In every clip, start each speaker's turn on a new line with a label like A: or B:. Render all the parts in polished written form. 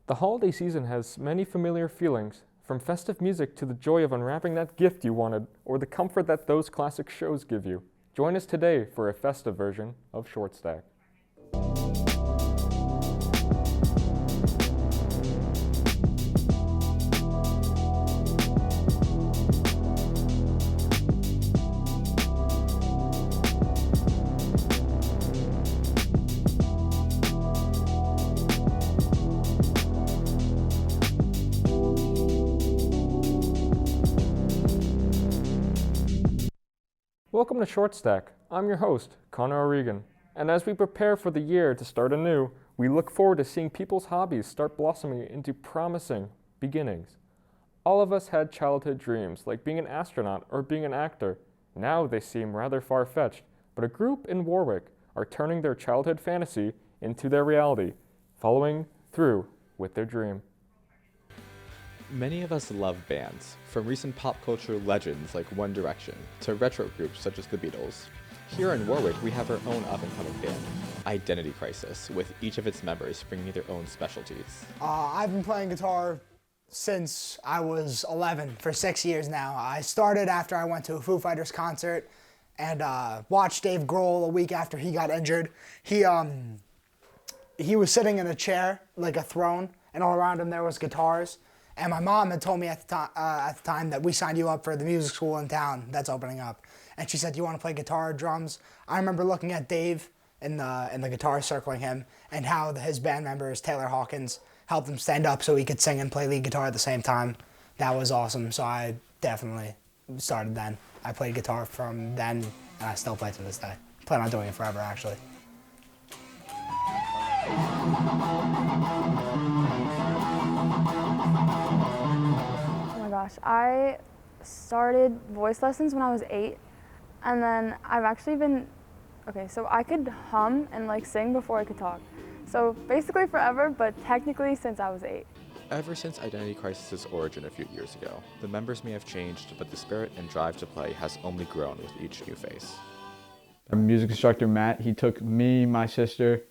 A: The holiday season has many familiar feelings, from festive music to the joy of unwrapping that gift you wanted, or the comfort that those classic shows give you. Join us today for a festive version of Short Stack. Welcome to Short Stack. I'm your host, Connor O'Regan. And as we prepare for the year to start anew, we look forward to seeing people's hobbies start blossoming into promising beginnings. All of us had childhood dreams, like being an astronaut or being an actor. Now they seem rather far-fetched, but a group in Warwick are turning their childhood fantasy into their reality, following through with their dream.
B: Many of us love bands, from recent pop culture legends like One Direction to retro groups such as the Beatles. Here in Warwick, we have our own up-and-coming band, Identity Crisis, with each of its members bringing their own specialties.
C: I've been playing guitar since I was 11, for 6 years now. I started after I went to a Foo Fighters concert and watched Dave Grohl a week after he got injured. He was sitting in a chair, like a throne, and all around him there was guitars. And my mom had told me at the time that we signed you up for the music school in town that's opening up. And she said, "Do you want to play guitar or drums?" I remember looking at Dave in the guitar circling him and how his band members, Taylor Hawkins, helped him stand up so he could sing and play lead guitar at the same time. That was awesome, so I definitely started then. I played guitar from then, and I still play to this day. Plan on doing it forever, actually.
D: I started voice lessons when I was 8, and then I've actually been, so I could hum and like sing before I could talk. So basically forever, but technically since I was 8.
B: Ever since Identity Crisis' origin a few years ago, the members may have changed, but the spirit and drive to play has only grown with each new face.
E: Our music instructor, Matt, he took me, my sister,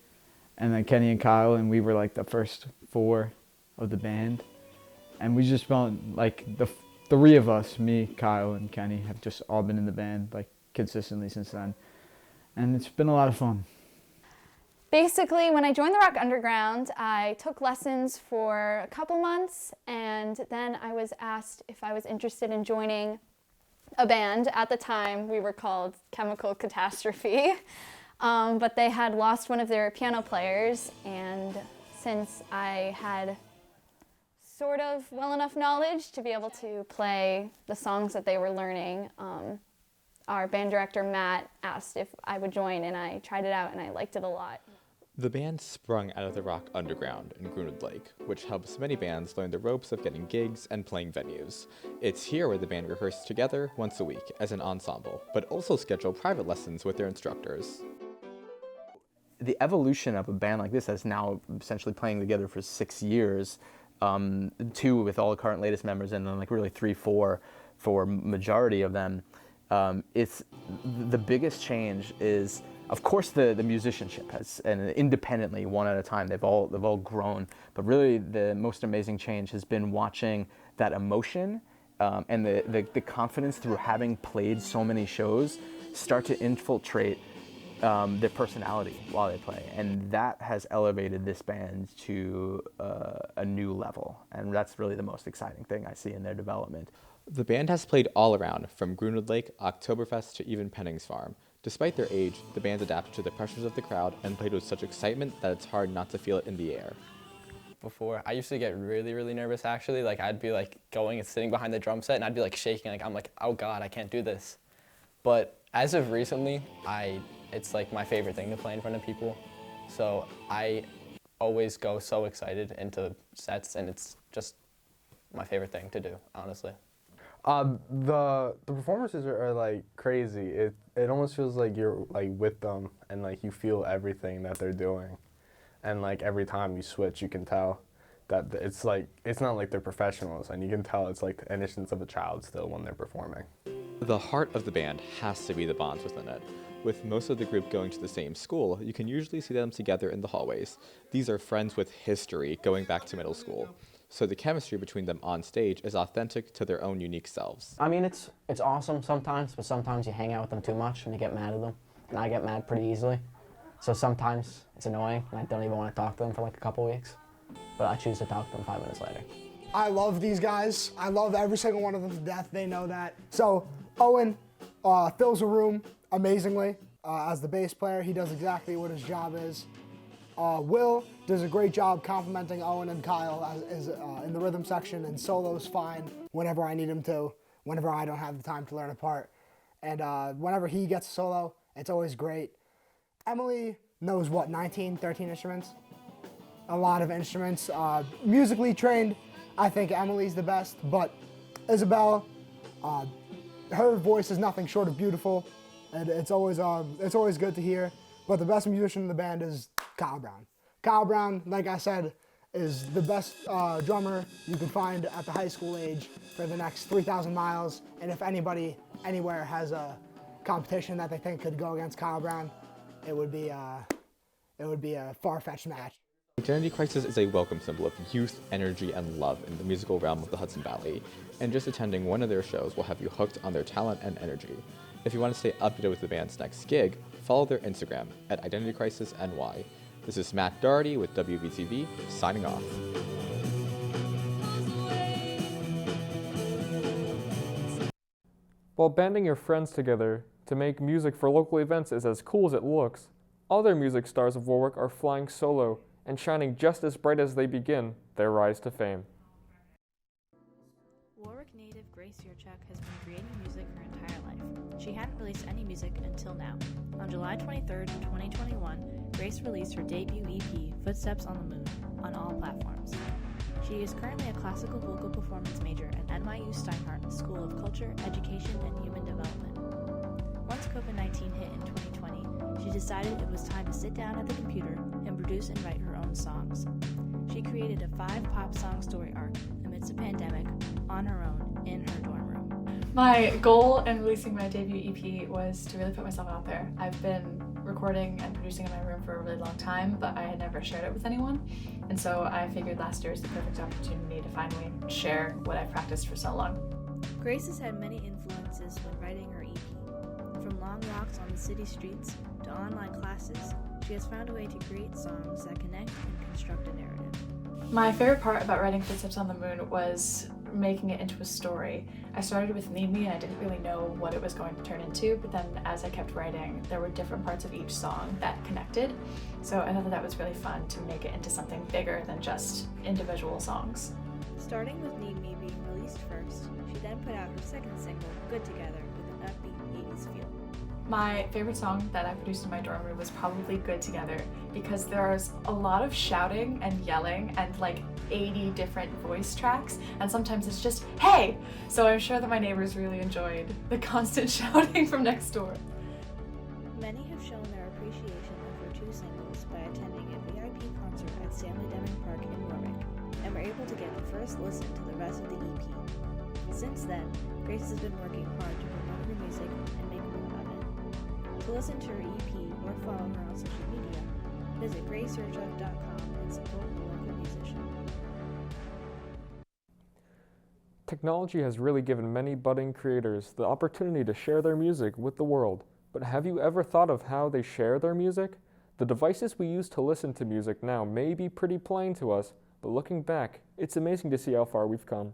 E: and then Kenny and Kyle, and we were like the first 4 of the band. And we just felt like the 3 of us, me, Kyle, and Kenny, have just all been in the band like consistently since then. And it's been a lot of fun.
F: Basically, when I joined the Rock Underground, I took lessons for a couple months, and then I was asked if I was interested in joining a band. At the time, we were called Chemical Catastrophe, but they had lost one of their piano players, and since I had sort of well enough knowledge to be able to play the songs that they were learning, our band director, Matt, asked if I would join, and I tried it out, and I liked it a lot.
B: The band sprung out of the Rock Underground in Greenville Lake, which helps many bands learn the ropes of getting gigs and playing venues. It's here where the band rehearses together once a week as an ensemble, but also schedule private lessons with their instructors.
G: The evolution of a band like this that's now essentially playing together for 6 years, 2 with all the current latest members, and then like really 3, 4 for majority of them. It's the biggest change is, of course, the musicianship has, and independently, one at a time, they've all grown. But really, the most amazing change has been watching that emotion and the confidence through having played so many shows start to infiltrate their personality while they play, and that has elevated this band to a new level, and that's really the most exciting thing I see in their development.
B: The band has played all around, from Greenville Lake, Oktoberfest, to even Penning's Farm. Despite their age, the band adapted to the pressures of the crowd and played with such excitement that it's hard not to feel it in the air.
H: Before, I used to get really, really nervous actually. Like I'd be like going and sitting behind the drum set and I'd be like shaking, like I'm like, oh God, I can't do this. But as of recently, it's like my favorite thing to play in front of people. So I always go so excited into sets, and it's just my favorite thing to do, honestly.
I: The performances are like crazy. It almost feels like you're like with them, and like you feel everything that they're doing, and like every time you switch, you can tell that it's not like they're professionals, and you can tell it's like the innocence of a child still when they're performing.
B: The heart of the band has to be the bonds within it. With most of the group going to the same school, you can usually see them together in the hallways. These are friends with history going back to middle school. So the chemistry between them on stage is authentic to their own unique selves.
J: I mean, it's awesome sometimes, but sometimes you hang out with them too much and you get mad at them. And I get mad pretty easily. So sometimes it's annoying and I don't even want to talk to them for like a couple weeks. But I choose to talk to them 5 minutes later.
C: I love these guys. I love every single one of them to death. They know that. So Owen fills a room amazingly as the bass player. He does exactly what his job is. Will does a great job complimenting Owen and Kyle in the rhythm section, and solo's fine whenever I need him to, whenever I don't have the time to learn a part. And whenever he gets a solo, it's always great. Emily knows, 13 instruments? A lot of instruments. Musically trained, I think Emily's the best, but Isabel, her voice is nothing short of beautiful, and it's always good to hear. But the best musician in the band is Kyle Brown. Kyle Brown, like I said, is the best drummer you can find at the high school age for the next 3,000 miles. And if anybody anywhere has a competition that they think could go against Kyle Brown, it would be a far-fetched match.
B: Identity Crisis is a welcome symbol of youth, energy, and love in the musical realm of the Hudson Valley, and just attending one of their shows will have you hooked on their talent and energy. If you want to stay updated with the band's next gig, follow their Instagram at IdentityCrisisNY. This is Matt Doherty with WVTV, signing off.
A: While banding your friends together to make music for local events is as cool as it looks, other music stars of Warwick are flying solo and shining just as bright as they begin their rise to fame.
K: Warwick native Grace Urchak has been creating music her entire life. She hadn't released any music until now. On July 23rd, 2021, Grace released her debut EP, Footsteps on the Moon, on all platforms. She is currently a classical vocal performance major at NYU Steinhardt School of Culture, Education, and Human Development. Once COVID-19 hit in 2020, she decided it was time to sit down at the computer and produce and write her own songs. She created a 5-pop song story arc amidst a pandemic on her own in her dorm room.
L: My goal in releasing my debut EP was to really put myself out there. I've been recording and producing in my room for a really long time, but I had never shared it with anyone. And so I figured last year was the perfect opportunity to finally share what I've practiced for so long.
K: Grace has had many influences when writing her EP. From long walks on the city streets to online classes, she has found a way to create songs that connect and construct a narrative.
L: My favorite part about writing Footsteps on the Moon was making it into a story. I started with Need Me and I didn't really know what it was going to turn into, but then as I kept writing, there were different parts of each song that connected. So I thought that was really fun to make it into something bigger than just individual songs.
K: Starting with Need Me being released first, she then put out her second single, Good Together, with an upbeat 80s feel.
L: My favorite song that I produced in my dorm room was probably Good Together, because there's a lot of shouting and yelling and like 80 different voice tracks, and sometimes it's just, hey! So I'm sure that my neighbors really enjoyed the constant shouting from next door.
K: Many have shown their appreciation of her 2 singles by attending a VIP concert at Stanley Deming Park in Warwick, and were able to get the first listen to the rest of the EP. Since then, Grace has been working hard to promote her music and make more of it. To listen to her EP or follow her on social media, visit graceurchak.com and support the local musician.
A: Technology has really given many budding creators the opportunity to share their music with the world. But have you ever thought of how they share their music? The devices we use to listen to music now may be pretty plain to us, but looking back, it's amazing to see how far we've come.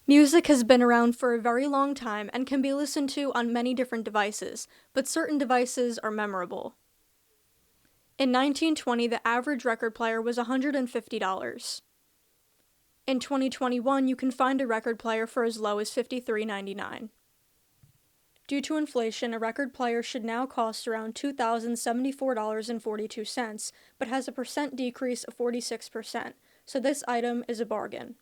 M: Music has been around for a very long time and can be listened to on many different devices, but certain devices are memorable. In 1920, the average record player was $150. In 2021, you can find a record player for as low as $53.99. Due to inflation, a record player should now cost around $2,074.42, but has a percent decrease of 46%, so this item is a bargain.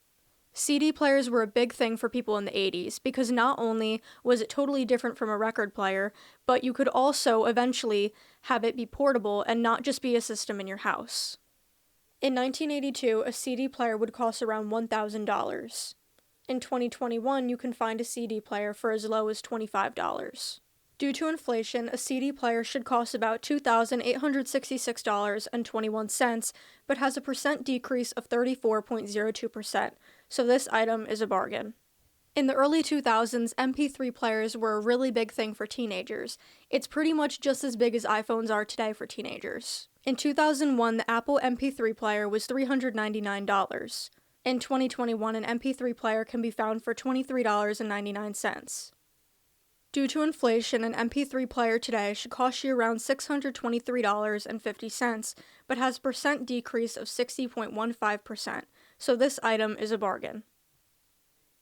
M: CD players were a big thing for people in the 80s, because not only was it totally different from a record player, but you could also eventually have it be portable and not just be a system in your house. In 1982, a CD player would cost around $1,000. In 2021, you can find a CD player for as low as $25. Due to inflation, a CD player should cost about $2,866.21, but has a percent decrease of 34.02%, so this item is a bargain. In the early 2000s, MP3 players were a really big thing for teenagers. It's pretty much just as big as iPhones are today for teenagers. In 2001, the Apple MP3 player was $399. In 2021, an MP3 player can be found for $23.99. Due to inflation, an MP3 player today should cost you around $623.50, but has a percent decrease of 60.15%, so this item is a bargain.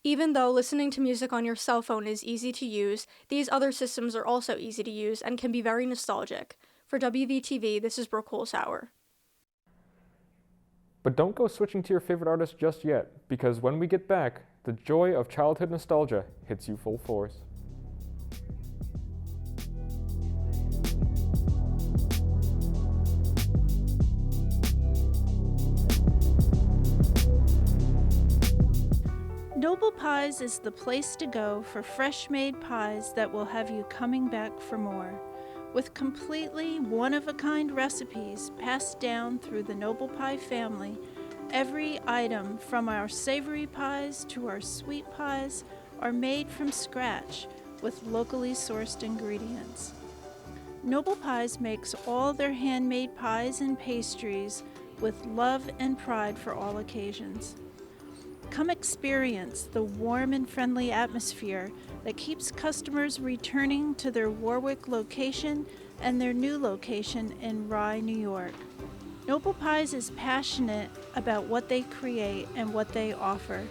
M: Even though listening to music on your cell phone is easy to use, these other systems are also easy to use and can be very nostalgic. For WVTV, this is Brooke Holzhauer.
A: But don't go switching to your favorite artist just yet, because when we get back, the joy of childhood nostalgia hits you full force.
N: Noble Pies is the place to go for fresh-made pies that will have you coming back for more. With completely one-of-a-kind recipes passed down through the Noble Pie family, every item from our savory pies to our sweet pies are made from scratch with locally sourced ingredients. Noble Pies makes all their handmade pies and pastries with love and pride for all occasions. Come experience the warm and friendly atmosphere that keeps customers returning to their Warwick location and their new location in Rye, New York. Noble Pies is passionate about what they create and what they offer,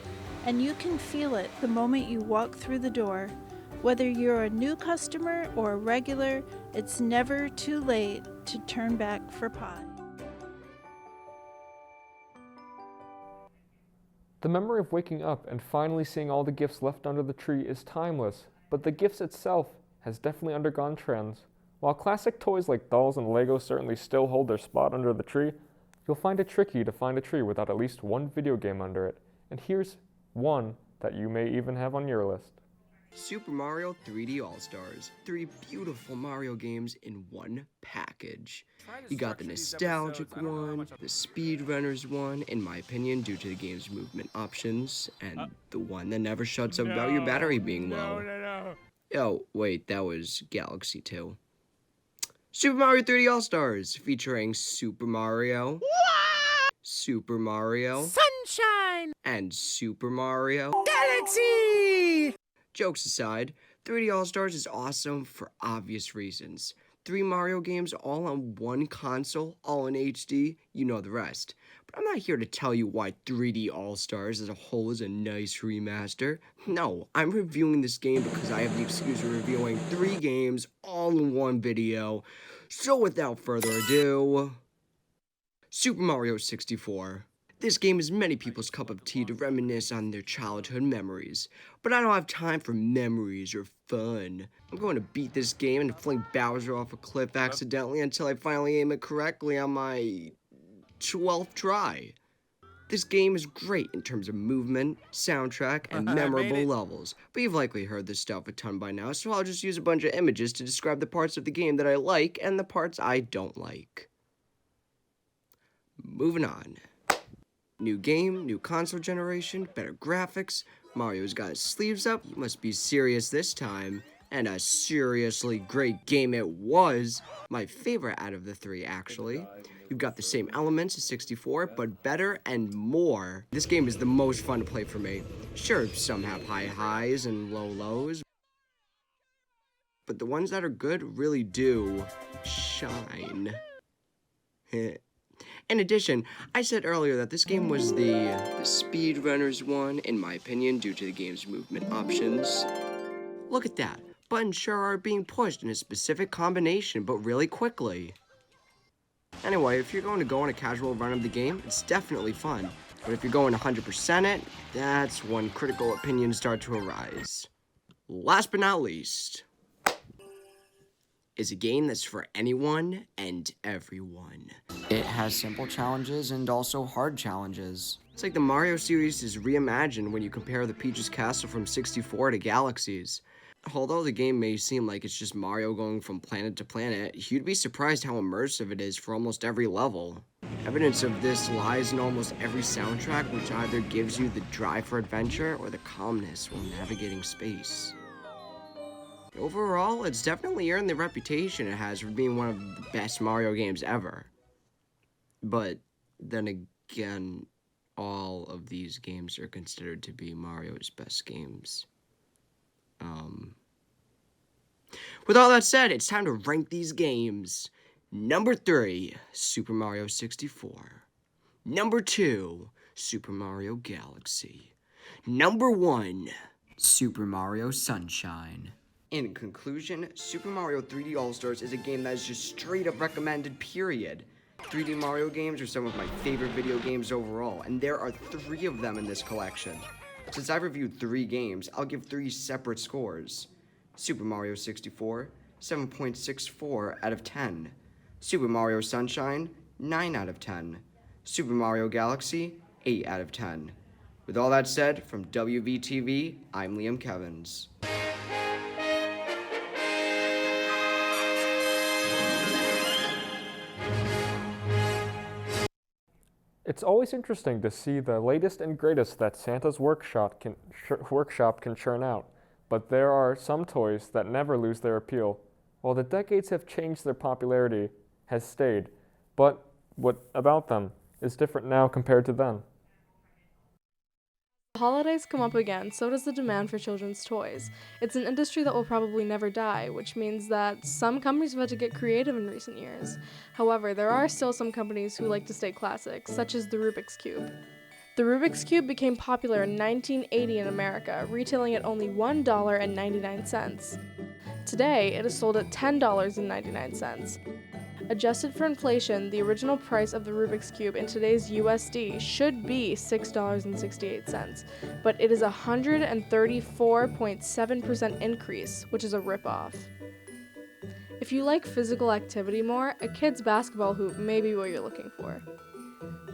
N: and you can feel it the moment you walk through the door. Whether you're a new customer or a regular, it's never too late to turn back for pie.
A: The memory of waking up and finally seeing all the gifts left under the tree is timeless, but the gifts itself has definitely undergone trends. While classic toys like dolls and Legos certainly still hold their spot under the tree, you'll find it tricky to find a tree without at least one video game under it, and here's one that you may even have on your list.
O: Super Mario 3D All-Stars. 3 beautiful Mario games in one package. You got the nostalgic one, the speedrunners one, in my opinion, due to the game's movement options, and the one that never shuts up about your battery being low. Oh, wait, that was Galaxy 2. Super Mario 3D All-Stars, featuring Super Mario, Super Mario,
P: Sunshine,
O: and Super Mario
P: Galaxy!
O: Jokes aside, 3D All-Stars is awesome for obvious reasons. 3 Mario games all on one console, all in HD, you know the rest. But I'm not here to tell you why 3D All-Stars as a whole is a nice remaster. No, I'm reviewing this game because I have the excuse of reviewing 3 games all in one video. So without further ado, Super Mario 64. This game is many people's cup of tea to reminisce on their childhood memories, but I don't have time for memories or fun. I'm going to beat this game and fling Bowser off a cliff accidentally until I finally aim it correctly on my 12th try. This game is great in terms of movement, soundtrack, and memorable levels, but you've likely heard this stuff a ton by now, so I'll just use a bunch of images to describe the parts of the game that I like and the parts I don't like. Moving on. New game, new console generation, better graphics, Mario's got his sleeves up, he must be serious this time, and a seriously great game it was, my favorite out of the 3 actually. You've got the same elements as 64, but better and more. This game is the most fun to play for me. Sure, some have high highs and low lows, but the ones that are good really do shine. In addition, I said earlier that this game was the speedrunners one, in my opinion, due to the game's movement options. Look at that. Buttons sure are being pushed in a specific combination, but really quickly. Anyway, if you're going to go on a casual run of the game, it's definitely fun. But if you're going 100% it, that's when critical opinions start to arise. Last but not least, is a game that's for anyone and everyone. It has simple challenges and also hard challenges. It's like the Mario series is reimagined when you compare the Peach's Castle from 64 to Galaxies. Although the game may seem like it's just Mario going from planet to planet, you'd be surprised how immersive it is for almost every level. Evidence of this lies in almost every soundtrack, which either gives you the drive for adventure or the calmness while navigating space. Overall, it's definitely earned the reputation it has for being one of the best Mario games ever. But then again, all of these games are considered to be Mario's best games. With all that said, it's time to rank these games. Number 3, Super Mario 64. Number 2, Super Mario Galaxy. Number 1, Super Mario Sunshine. In conclusion, Super Mario 3D All-Stars is a game that is just straight up recommended, period. 3D Mario games are some of my favorite video games overall, and there are 3 of them in this collection. Since I've reviewed 3 games, I'll give 3 separate scores. Super Mario 64, 7.64 out of 10. Super Mario Sunshine, 9 out of 10. Super Mario Galaxy, 8 out of 10. With all that said, from WVTV, I'm Liam Kevins.
A: It's always interesting to see the latest and greatest that Santa's workshop can churn out, but there are some toys that never lose their appeal. While the decades have changed, their popularity has stayed, but what about them is different now compared to then?
Q: The holidays come up again, so does the demand for children's toys. It's an industry that will probably never die, which means that some companies have had to get creative in recent years. However, there are still some companies who like to stay classic, such as the Rubik's Cube. The Rubik's Cube became popular in 1980 in America, retailing at only $1.99. Today, it is sold at $10.99. Adjusted for inflation, the original price of the Rubik's Cube in today's USD should be $6.68, but it is a 134.7% increase, which is a ripoff. If you like physical activity more, a kid's basketball hoop may be what you're looking for.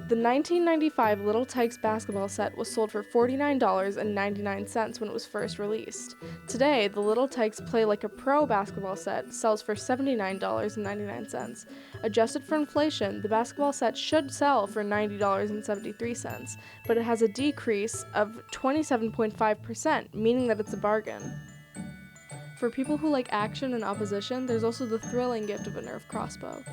Q: The 1995 Little Tykes basketball set was sold for $49.99 when it was first released. Today, the Little Tykes Play Like a Pro basketball set sells for $79.99. Adjusted for inflation, the basketball set should sell for $90.73, but it has a decrease of 27.5%, meaning that it's a bargain. For people who like action and opposition, there's also the thrilling gift of a Nerf Crossbow.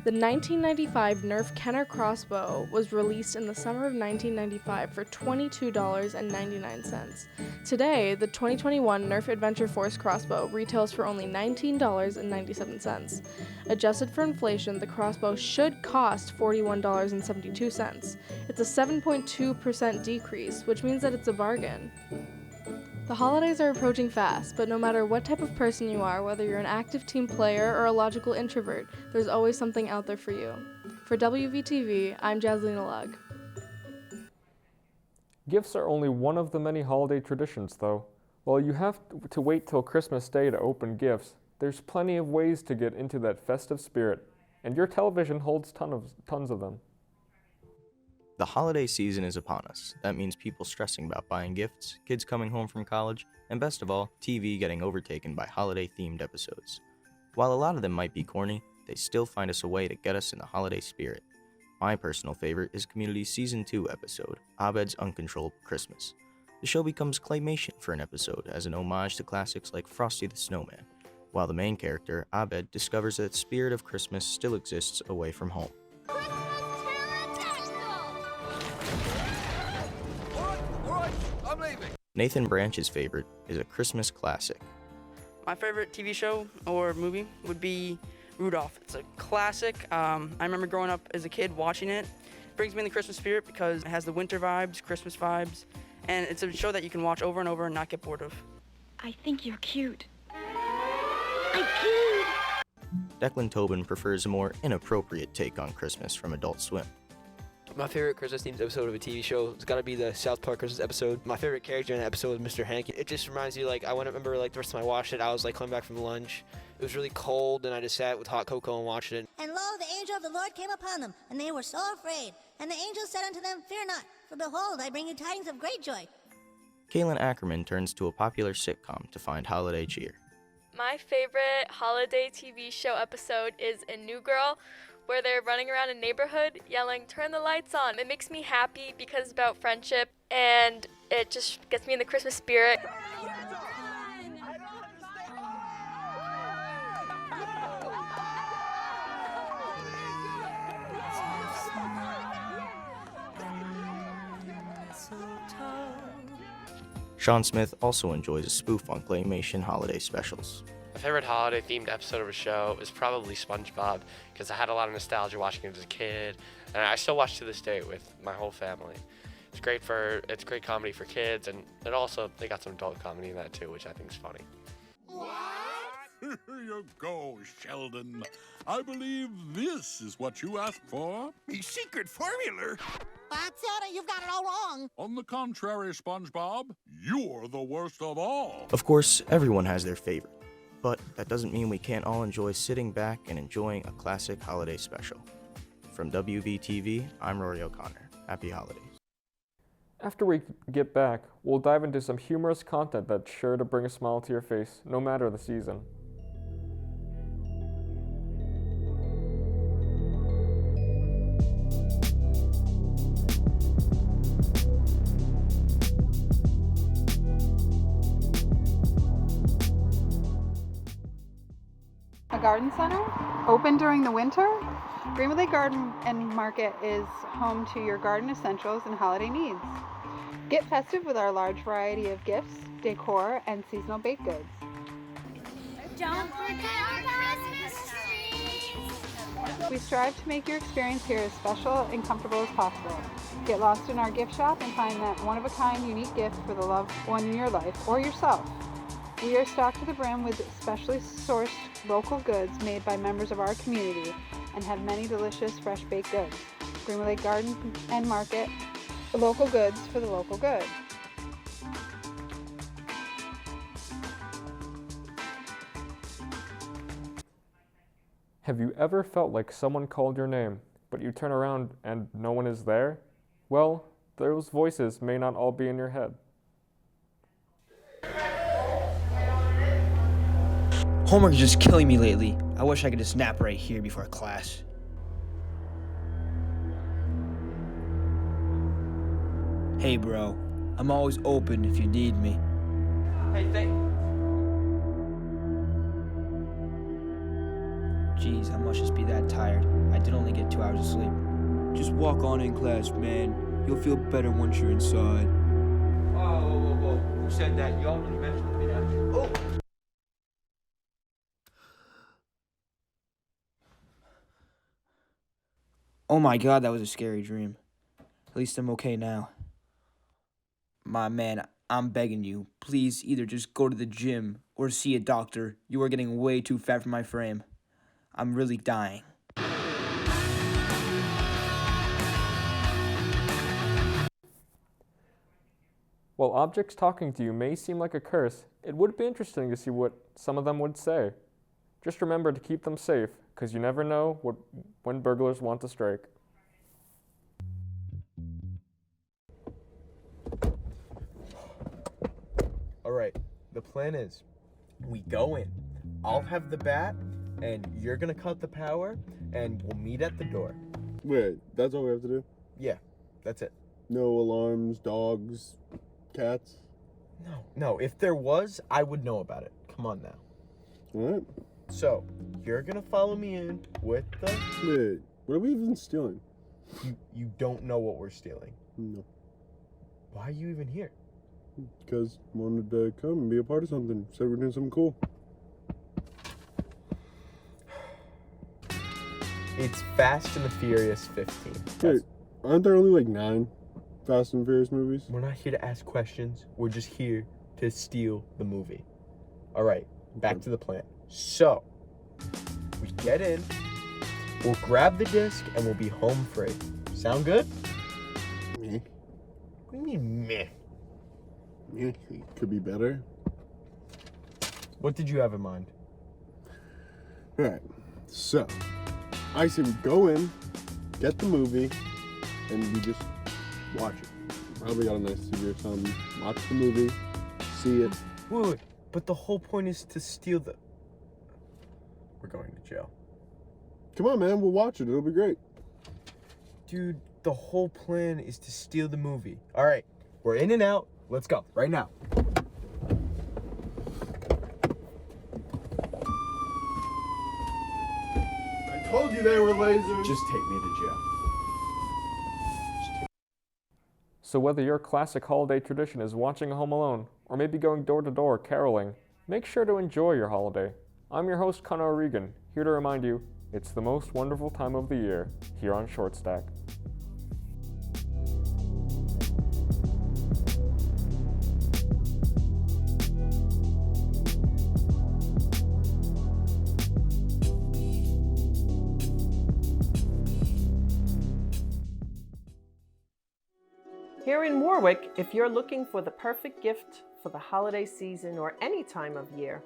Q: The 1995 Nerf Kenner Crossbow was released in the summer of 1995 for $22.99. Today, the 2021 Nerf Adventure Force Crossbow retails for only $19.97. Adjusted for inflation, the crossbow should cost $41.72. It's a 7.2% decrease, which means that it's a bargain. The holidays are approaching fast, but no matter what type of person you are, whether you're an active team player or a logical introvert, there's always something out there for you. For WVTV, I'm Jaslina Lug.
A: Gifts are only one of the many holiday traditions, though. While you have to wait till Christmas Day to open gifts, there's plenty of ways to get into that festive spirit, and your television holds tons of them.
R: The holiday season is upon us. That means people stressing about buying gifts, kids coming home from college, and best of all, TV getting overtaken by holiday-themed episodes. While a lot of them might be corny, they still find us a way to get us in the holiday spirit. My personal favorite is Community's Season 2 episode, Abed's Uncontrollable Christmas. The show becomes claymation for an episode as an homage to classics like Frosty the Snowman, while the main character, Abed, discovers that the spirit of Christmas still exists away from home. Nathan Branch's favorite is a Christmas classic.
S: My favorite TV show or movie would be Rudolph. It's a classic. I remember growing up as a kid watching it. It brings me in the Christmas spirit because it has the winter vibes, Christmas vibes, and it's a show that you can watch over and over and not get bored of.
T: I think you're cute. I'm cute!
R: Declan Tobin prefers a more inappropriate take on Christmas from Adult Swim.
U: My favorite Christmas-themed episode of a TV show has got to be the South Park Christmas episode. My favorite character in that episode was Mr. Hank. It just reminds me, I remember, the first time I watched it, I was, coming back from lunch. It was really cold, and I just sat with hot cocoa and watched it.
V: And lo, the angel of the Lord came upon them, and they were so afraid. And the angel said unto them, Fear not, for behold, I bring you tidings of great joy.
R: Kaylin Ackerman turns to a popular sitcom to find holiday cheer.
D: My favorite holiday TV show episode is A New Girl, where they're running around a neighborhood yelling, "Turn the lights on." It makes me happy because it's about friendship, and it just gets me in the Christmas spirit.
R: Sean Smith also enjoys a spoof on claymation holiday specials.
E: My favorite holiday-themed episode of a show is probably Spongebob, because I had a lot of nostalgia watching it as a kid, and I still watch to this day with my whole family. It's great comedy for kids, and it also, they got some adult comedy in that too, which I think is funny.
W: Here you go, Sheldon. I believe this is what you asked for.
P: The secret formula? Santa, you've got it all wrong.
W: On the contrary, SpongeBob, you're the worst of all.
R: Of course, everyone has their favorite, but that doesn't mean we can't all enjoy sitting back and enjoying a classic holiday special. From WBTV, I'm Rory O'Connor. Happy holidays.
A: After we get back, we'll dive into some humorous content that's sure to bring a smile to your face, no matter the season.
X: A garden center, open during the winter. Greenville Garden and Market is home to your garden essentials and holiday needs. Get festive with our large variety of gifts, decor, and seasonal baked goods.
V: Don't forget our Christmas trees!
X: We strive to make your experience here as special and comfortable as possible. Get lost in our gift shop and find that one-of-a-kind unique gift for the loved one in your life or yourself. We are stocked to the brim with specially sourced local goods made by members of our community and have many delicious fresh baked goods. Greenville Garden and Market, local goods for the local good.
A: Have you ever felt like someone called your name, but you turn around and no one is there? Well, those voices may not all be in your head.
Y: Homework is just killing me lately. I wish I could just nap right here before class. Hey bro, I'm always open if you need me. Hey, Jeez, I must just be that tired. I did only get 2 hours of sleep. Just walk on in class, man. You'll feel better once you're inside. Whoa. Who said that? Y'all didn't mention to me that. Oh! Oh my god, that was a scary dream. At least I'm okay now. My man, I'm begging you, please either just go to the gym or see a doctor. You are getting way too fat for my frame. I'm really dying.
A: While objects talking to you may seem like a curse, it would be interesting to see what some of them would say. Just remember to keep them safe, because you never know when burglars want to strike.
Z: Alright, the plan is, we go in, I'll have the bat, and you're gonna cut the power, and we'll meet at the door.
I: Wait, that's all we have to do?
Z: Yeah, that's it.
I: No alarms, dogs, cats?
Z: No, if there was, I would know about it. Come on now.
I: Alright.
Z: So, you're gonna follow me in with the...
I: Wait, what are we even stealing?
Z: You don't know what we're stealing?
I: No.
Z: Why are you even here?
I: Because I wanted to come and be a part of something. Said we're doing something cool.
Z: It's Fast and the Furious 15.
I: Wait, aren't there only like 9 Fast and Furious movies?
Z: We're not here to ask questions. We're just here to steal the movie. Alright, back to the plan. So, we get in, we'll grab the disc, and we'll be home free. Sound good?
I: Meh.
Z: What do you mean, meh?
I: Yeah, could be better.
Z: What did you have in mind?
I: Alright, so, I say we go in, get the movie, and we just watch it. Probably got a nice TV or something.
B: watch the movie, see it.
Z: Wait, but the whole point is to steal the... We're going to jail.
B: Come on, man, we'll watch it. It'll be great.
Z: Dude, the whole plan is to steal the movie. All right, we're in and out. Let's go, right now.
B: I told you they were lasers.
Z: Just take me to jail.
A: So whether your classic holiday tradition is watching Home Alone, or maybe going door to door caroling, make sure to enjoy your holiday. I'm your host, Connor O'Regan, here to remind you, it's the most wonderful time of the year, here on Short Stack.
C: Here in Warwick, if you're looking for the perfect gift for the holiday season or any time of year,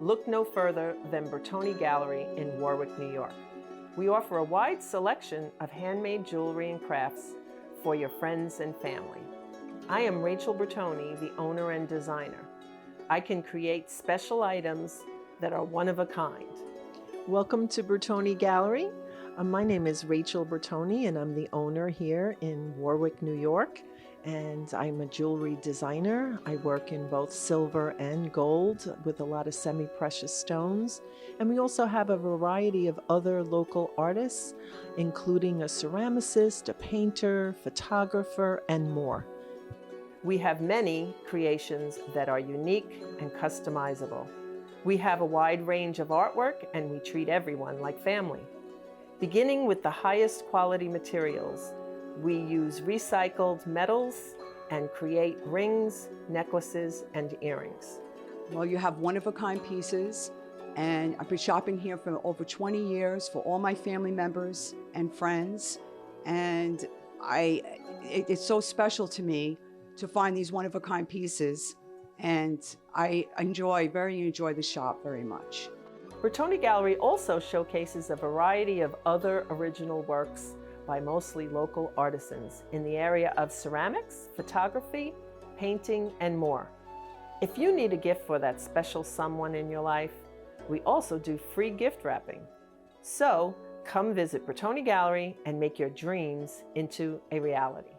C: look no further than Bertone Gallery in Warwick, New York. We offer a wide selection of handmade jewelry and crafts for your friends and family. I am Rachel Bertone, the owner and designer. I can create special items that are one of a kind. Welcome to Bertone Gallery. My name is Rachel Bertone, and I'm the owner here in Warwick, New York. And I'm a jewelry designer. I work in both silver and gold with a lot of semi-precious stones. And we also have a variety of other local artists, including a ceramicist, a painter, photographer, and more. We have many creations that are unique and customizable. We have a wide range of artwork, and we treat everyone like family. Beginning with the highest quality materials, we use recycled metals and create rings, necklaces, and earrings.
F: Well, you have one-of-a-kind pieces, and I've been shopping here for over 20 years for all my family members and friends, and it's so special to me to find these one-of-a-kind pieces, and I very enjoy the shop very much.
C: Bertone Gallery also showcases a variety of other original works by mostly local artisans in the area of ceramics, photography, painting, and more. If you need a gift for that special someone in your life, we also do free gift wrapping. So come visit Bertone Gallery and make your dreams into a reality.